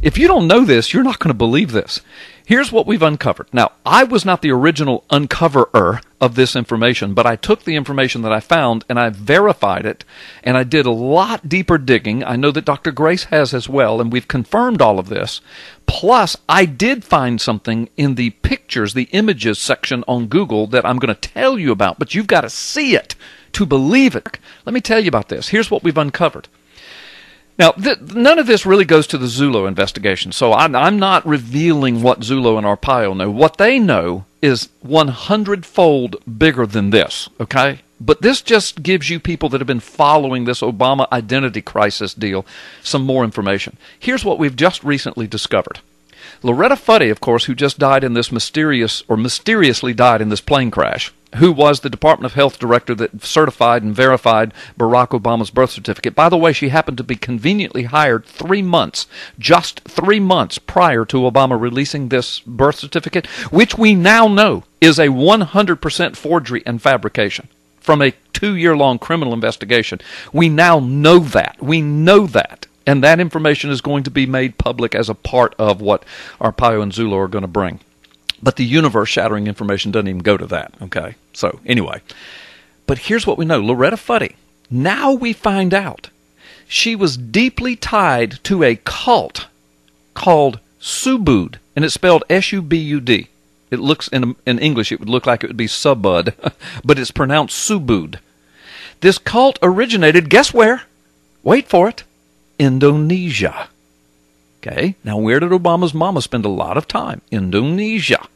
If you don't know this, you're not going to believe this. Here's what we've uncovered. Now, I was not the original uncoverer of this information, but I took the information that I found and I verified it, and I did a lot deeper digging. I know that Dr. Grace has as well, and we've confirmed all of this. Plus, I did find something in the pictures, the images section on Google that I'm going to tell you about, but you've got to see it to believe it. Let me tell you about this. Here's what we've uncovered. Now, none of this really goes to the Zullo investigation, so I'm not revealing what Zullo and Arpaio know. What they know is 100-fold bigger than this, okay? But this just gives you people that have been following this Obama identity crisis deal some more information. Here's what we've just recently discovered. Loretta Fuddy, of course, who just died in this mysteriously died in this plane crash, who was the Department of Health director that certified and verified Barack Obama's birth certificate. By the way, she happened to be conveniently hired 3 months, just 3 months prior to Obama releasing this birth certificate, which we now know is a 100% forgery and fabrication from a 2-year-long criminal investigation. We now know that. We know that. And that information is going to be made public as a part of what Arpaio and Zullo are going to bring. But the universe-shattering information doesn't even go to that, okay? So, anyway. But here's what we know. Loretta Fuddy, now we find out, she was deeply tied to a cult called Subud, and it's spelled S-U-B-U-D. It looks, in English, it would look like it would be Subud, but it's pronounced Subud. This cult originated, guess where? Wait for it. Indonesia. Okay, now where did Obama's mama spend a lot of time? Indonesia.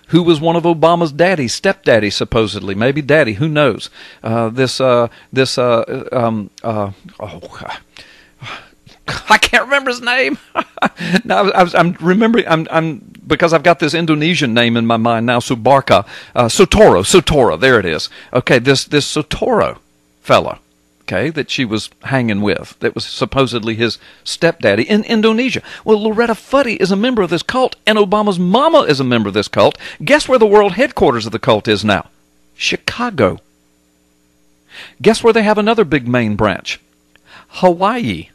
Who was one of Obama's daddies, stepdaddy, supposedly, maybe daddy, who knows? I can't remember his name. Now I'm remembering. Because I've got this Indonesian name in my mind now. Subarka, Sotoro. There it is. Okay, this Sotoro fellow. Okay, that she was hanging with, that was supposedly his stepdaddy in Indonesia. Well, Loretta Fuddy is a member of this cult, and Obama's mama is a member of this cult. Guess where the world headquarters of the cult is now? Chicago. Guess where they have another big main branch? Hawaii.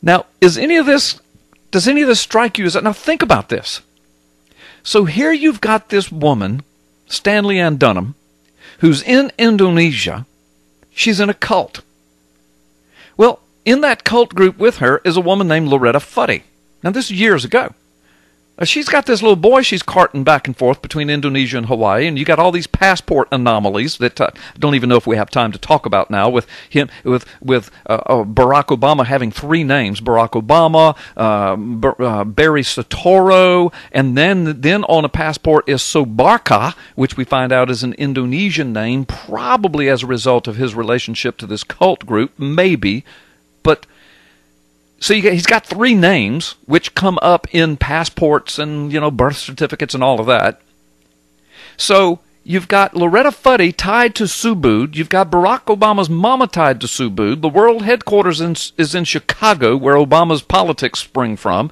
Now, does any of this strike you as that? Now, think about this. So here you've got this woman, Stanley Ann Dunham, who's in Indonesia. She's in a cult. Well, in that cult group with her is a woman named Loretta Fuddy. Now, this is years ago. She's got this little boy she's carting back and forth between Indonesia and Hawaii, and you got all these passport anomalies that I don't even know if we have time to talk about now. With him, with Barack Obama having 3 names: Barack Obama, Barry Soetoro, and then on a passport is Sobarka, which we find out is an Indonesian name, probably as a result of his relationship to this cult group, maybe, but. So he's got 3 names, which come up in passports and, birth certificates and all of that. So you've got Loretta Fuddy tied to Subud. You've got Barack Obama's mama tied to Subud. The world headquarters is in Chicago, where Obama's politics spring from.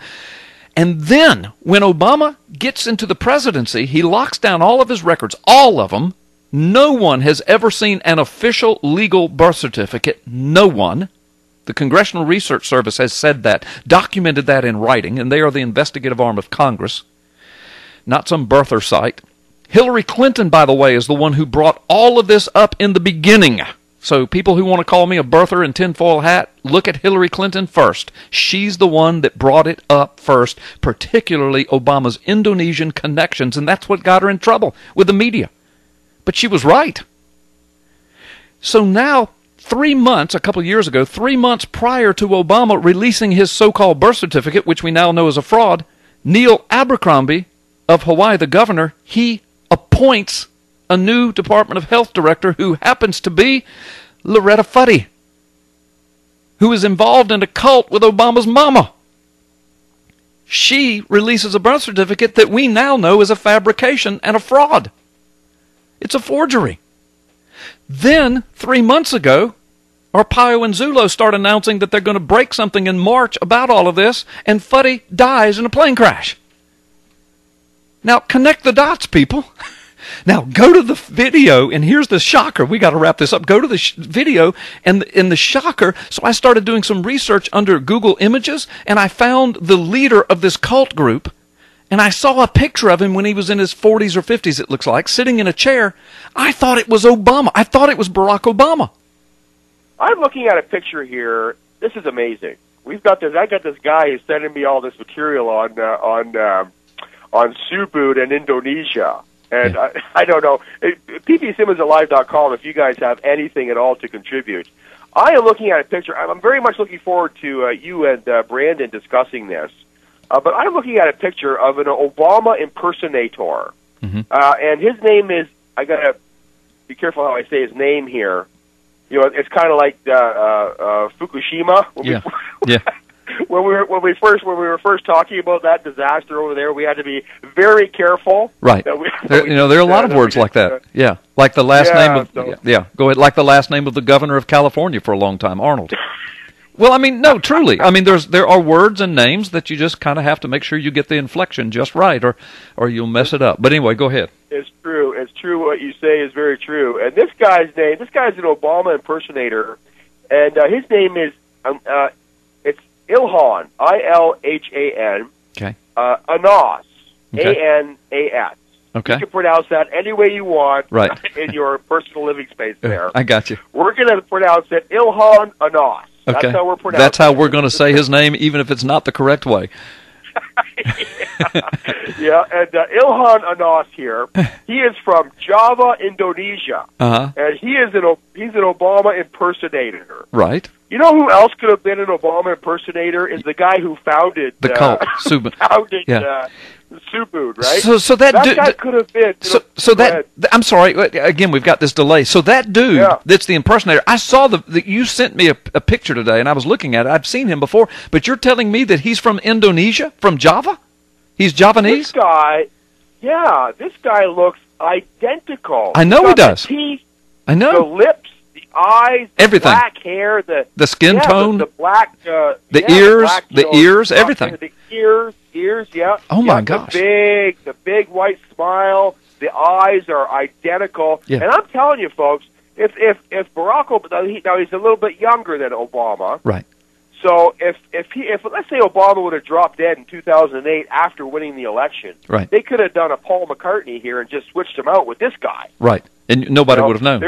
And then, when Obama gets into the presidency, he locks down all of his records, all of them. No one has ever seen an official legal birth certificate. No one. The Congressional Research Service has said that, documented that in writing, and they are the investigative arm of Congress, not some birther site. Hillary Clinton, by the way, is the one who brought all of this up in the beginning. So people who want to call me a birther in tinfoil hat, look at Hillary Clinton first. She's the one that brought it up first, particularly Obama's Indonesian connections, and that's what got her in trouble with the media. But she was right. So now, 3 months, a couple of years ago, 3 months prior to Obama releasing his so-called birth certificate, which we now know is a fraud, Neil Abercrombie of Hawaii, the governor, he appoints a new Department of Health director who happens to be Loretta Fuddy, who is involved in a cult with Obama's mama. She releases a birth certificate that we now know is a fabrication and a fraud. It's a forgery. Then, 3 months ago, Arpaio and Zullo start announcing that they're going to break something in March about all of this, and Fuddy dies in a plane crash. Now, connect the dots, people. Now, go to the video, and here's the shocker. We got to wrap this up. Go to the video, and in the shocker, so I started doing some research under Google Images, and I found the leader of this cult group, and I saw a picture of him when he was in his 40s or 50s, it looks like, sitting in a chair. I thought it was Obama. I thought it was Barack Obama. I'm looking at a picture here. This is amazing. We've got this. I got this guy who's sending me all this material on Subud and Indonesia, and I don't know. ppsimmons@live.com. If you guys have anything at all to contribute, I am looking at a picture. I'm very much looking forward to you and Brandon discussing this. But I'm looking at a picture of an Obama impersonator, and his name is. I gotta be careful how I say his name here. You know, it's kind of like Fukushima. When we were first talking about that disaster over there, we had to be very careful. Right. There are a lot of words like that. Like the last name of go ahead. Like the last name of the governor of California for a long time, Arnold. Well, I mean, no, truly. I mean, there are words and names that you just kind of have to make sure you get the inflection just right, or you'll mess it up. But anyway, go ahead. It's true. It's true. What you say is very true. And this guy's an Obama impersonator, and his name is it's Ilhan, Ilhan. Okay. Anas, Anas. Okay. You can pronounce that any way you want, right, in your personal living space there. I got you. We're going to pronounce it Ilhan Anas. Okay. That's how we're pronouncing it. That's how we're going to say his name, even if it's not the correct way. And Ilhan Anas here, he is from Java, Indonesia, and he's an Obama impersonator. Right. You know who else could have been an Obama impersonator? Is the guy who founded the cult, Subud. Subud, right? So that guy could have been. I'm sorry. Again, we've got this delay. So that dude, that's the impersonator. I saw you sent me a picture today, and I was looking at it. I've seen him before, but you're telling me that he's from Indonesia, from Java? He's Javanese? This guy looks identical. I know he does. The teeth, I know. the lips, the eyes, everything. The black hair, the skin tone, the black, the ears, everything. The ears, yeah. Oh my gosh! The big white smile. The eyes are identical. Yeah. And I'm telling you, folks, if Barack Obama, now he's a little bit younger than Obama, right? So if let's say Obama would have dropped dead in 2008 after winning the election, right, they could have done a Paul McCartney here and just switched him out with this guy, right? And nobody would have known.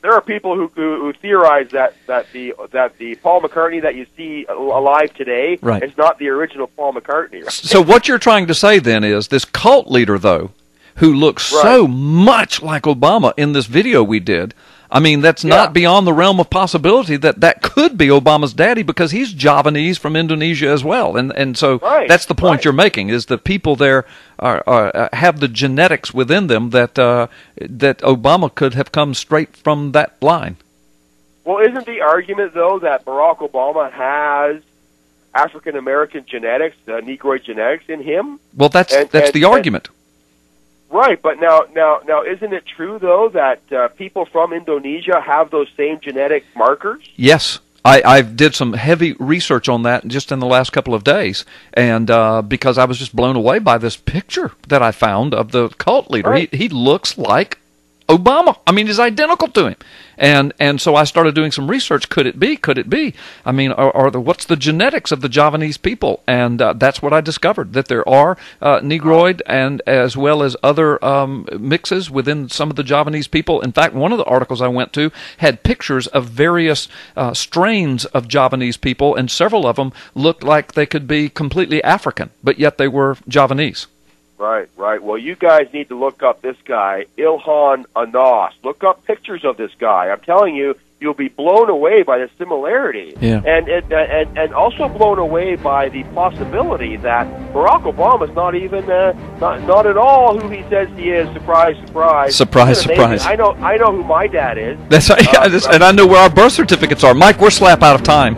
There are people who theorize that the Paul McCartney that you see alive today is not the original Paul McCartney. Right? So what you're trying to say then is this cult leader, though, who looks so much like Obama in this video we did. I mean, that's not beyond the realm of possibility that could be Obama's daddy, because he's Javanese from Indonesia as well. And so that's the point you're making, is the people there have the genetics within them that Obama could have come straight from that line. Well, isn't the argument, though, that Barack Obama has African-American genetics, Negroid genetics in him? Well, that's the argument. Right, but now, isn't it true, though, that people from Indonesia have those same genetic markers? Yes. I did some heavy research on that just in the last couple of days, and because I was just blown away by this picture that I found of the cult leader. Right. He looks like Obama. I mean, he's identical to him. And so I started doing some research. Could it be? Could it be? I mean, what's the genetics of the Javanese people? And that's what I discovered, that there are Negroid and as well as other mixes within some of the Javanese people. In fact, one of the articles I went to had pictures of various strains of Javanese people, and several of them looked like they could be completely African, but yet they were Javanese. Right. Well, you guys need to look up this guy, Ilhan Anas. Look up pictures of this guy. I'm telling you, you'll be blown away by the similarity. Yeah. And also blown away by the possibility that Barack Obama's not even not at all who he says he is. Surprise, surprise. Surprise, surprise. I know who my dad is. That's and I know where our birth certificates are. Mike, we're slap out of time.